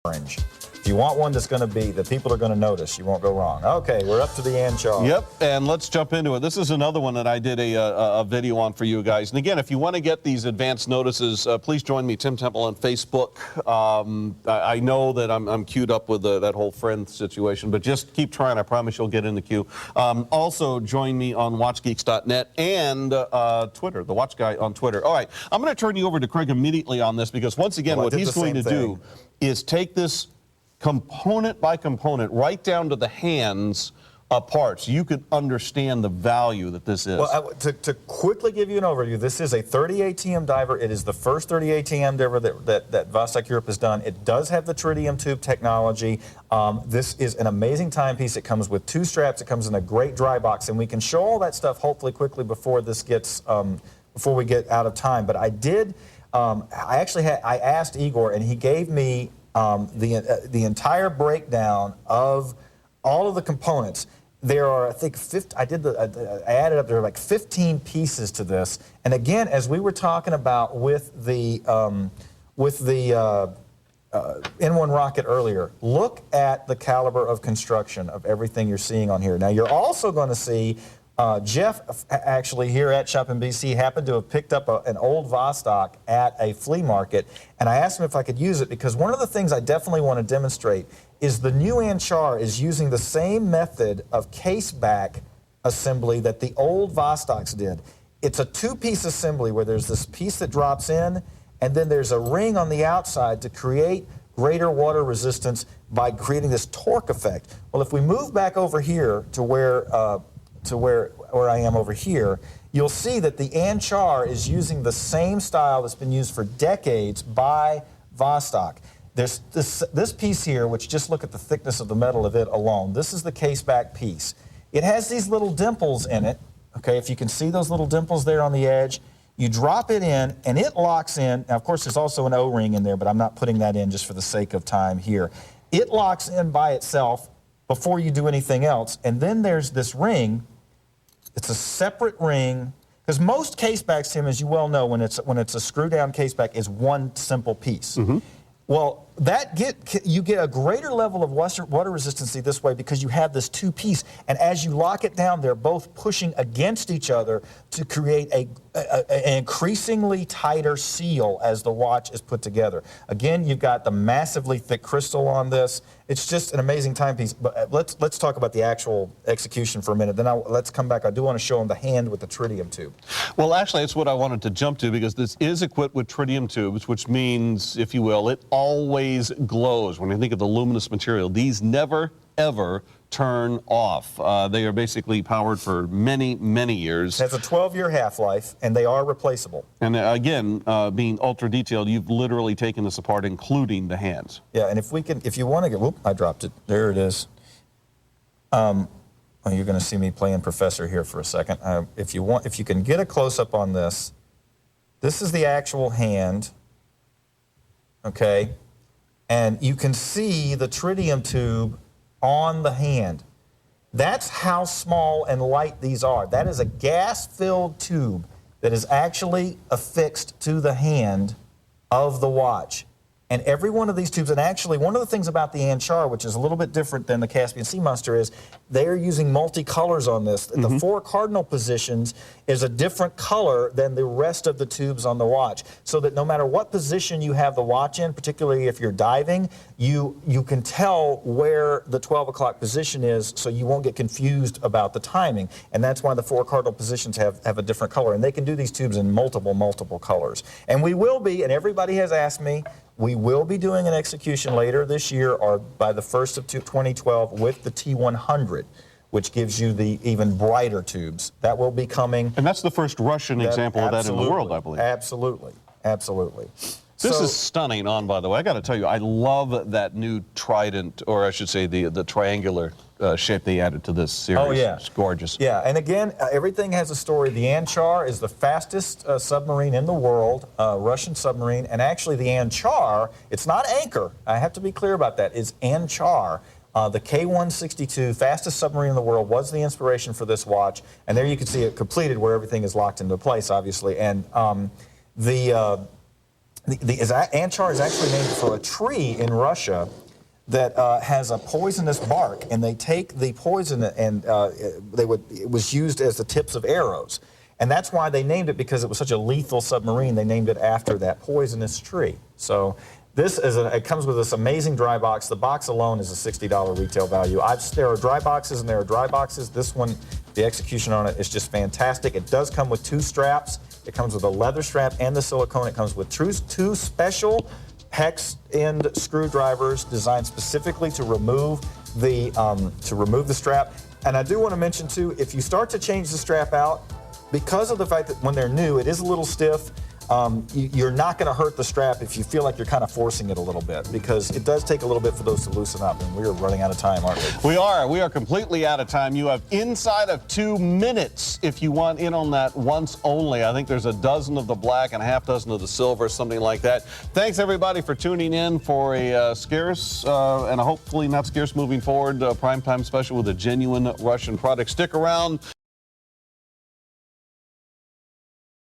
orange. If you want one that's going to be, that people are going to notice, you won't go wrong. Okay, we're up to the Anchar. Yep, and let's jump into it. This is another one that I did a video on for you guys. And again, if you want to get these advanced notices, please join me, Tim Temple, on Facebook. I know that I'm queued up with that whole friend situation, but just keep trying. I promise you'll get in the queue. Also, join me on WatchGeeks.net and Twitter, the Watch Guy on Twitter. All right, I'm going to turn you over to Craig immediately on this because once again, what he's going to do is take this component by component, right down to the hands apart, so you could understand the value that this is. Well, to quickly give you an overview, this is a 30 ATM diver. It is the first 30 ATM diver that Vostok-Europe has done. It does have the tritium tube technology. This is an amazing timepiece. It comes with 2 straps. It comes in a great dry box, and we can show all that stuff hopefully quickly before this gets before we get out of time. But I did. I asked Igor, and he gave me the entire breakdown of all of the components. There are, I think, I added up, there are like 15 pieces to this. And again, as we were talking about with the N1 rocket earlier, look at the caliber of construction of everything you're seeing on here. Now, you're also going to see Jeff, actually, here at Shop NBC, happened to have picked up an old Vostok at a flea market, and I asked him if I could use it because one of the things I definitely want to demonstrate is the new Anchar is using the same method of case back assembly that the old Vostoks did. It's a 2-piece assembly where there's this piece that drops in, and then there's a ring on the outside to create greater water resistance by creating this torque effect. Well, if we move back over here to where I am over here, you'll see that the Anchar is using the same style that's been used for decades by Vostok. There's this piece here, which just look at the thickness of the metal of it alone. This is the case back piece. It has these little dimples in it. Okay, if you can see those little dimples there on the edge, you drop it in and it locks in. Now, of course, there's also an O-ring in there, but I'm not putting that in just for the sake of time here. It locks in by itself before you do anything else. And then there's this ring. It's a separate ring, because most case backs, Tim, as you well know, when it's a screw down case back, is one simple piece. Mm-hmm. Well, you get a greater level of water resistancy this way because you have this 2-piece, and as you lock it down, they're both pushing against each other to create an increasingly tighter seal as the watch is put together. Again, you've got the massively thick crystal on this. It's just an amazing timepiece. But let's talk about the actual execution for a minute. Then let's come back. I do want to show them the hand with the tritium tube. Well, actually, that's what I wanted to jump to because this is equipped with tritium tubes, which means, if you will, it always glows. When you think of the luminous material, these never, ever turn off. They are basically powered for many, many years. It has a 12-year half-life, and they are replaceable. And again, being ultra-detailed, you've literally taken this apart, including the hands. Yeah, and if you want to get, whoop, I dropped it. There it is. Well, you're going to see me playing professor here for a second. If you can get a close-up on this, this is the actual hand, okay? And you can see the tritium tube on the hand. That's how small and light these are. That is a gas-filled tube that is actually affixed to the hand of the watch. And every one of these tubes, and actually one of the things about the Anchar, which is a little bit different than the Caspian Sea Monster, is they are using multicolors on this. Mm-hmm. The 4 cardinal positions is a different color than the rest of the tubes on the watch, so that no matter what position you have the watch in, particularly if you're diving, you can tell where the 12 o'clock position is, so you won't get confused about the timing. And that's why the 4 cardinal positions have a different color. And they can do these tubes in multiple colors. And we will be, and everybody has asked me, we will be doing an execution later this year or by the 1st of 2012 with the T100, which gives you the even brighter tubes. That will be coming. And that's the first Russian example of that in the world, I believe. Absolutely. Absolutely. This is stunning on, by the way. I got to tell you, I love that new trident, or I should say the triangular shape they added to this series. Oh, yeah. It's gorgeous. Yeah, and again, everything has a story. The Anchar is the fastest submarine in the world, Russian submarine, and actually the Anchar, it's not Anchor, I have to be clear about that, it's Anchar. The K-162, fastest submarine in the world, was the inspiration for this watch, and there you can see it completed where everything is locked into place, obviously, and Anchar is actually named for a tree in Russia that has a poisonous bark, and they take the poison and it was used as the tips of arrows. And that's why they named it, because it was such a lethal submarine. They named it after that poisonous tree. So this is it comes with this amazing dry box. The box alone is a $60 retail value. There are dry boxes and there are dry boxes. This one, the execution on it is just fantastic. It does come with 2 straps. It comes with a leather strap and the silicone. It comes with 2 special hex end screwdrivers designed specifically to remove the strap. And I do want to mention too, if you start to change the strap out, because of the fact that when they're new, it is a little stiff, you're not going to hurt the strap if you feel like you're kind of forcing it a little bit, because it does take a little bit for those to loosen up, and we're running out of time, aren't we? We are completely out of time. You have inside of 2 minutes if you want in on that once only. I think there's a dozen of the black and a half dozen of the silver, something like that. Thanks everybody for tuning in for a scarce and a hopefully not scarce moving forward primetime special with a genuine Russian product. Stick around.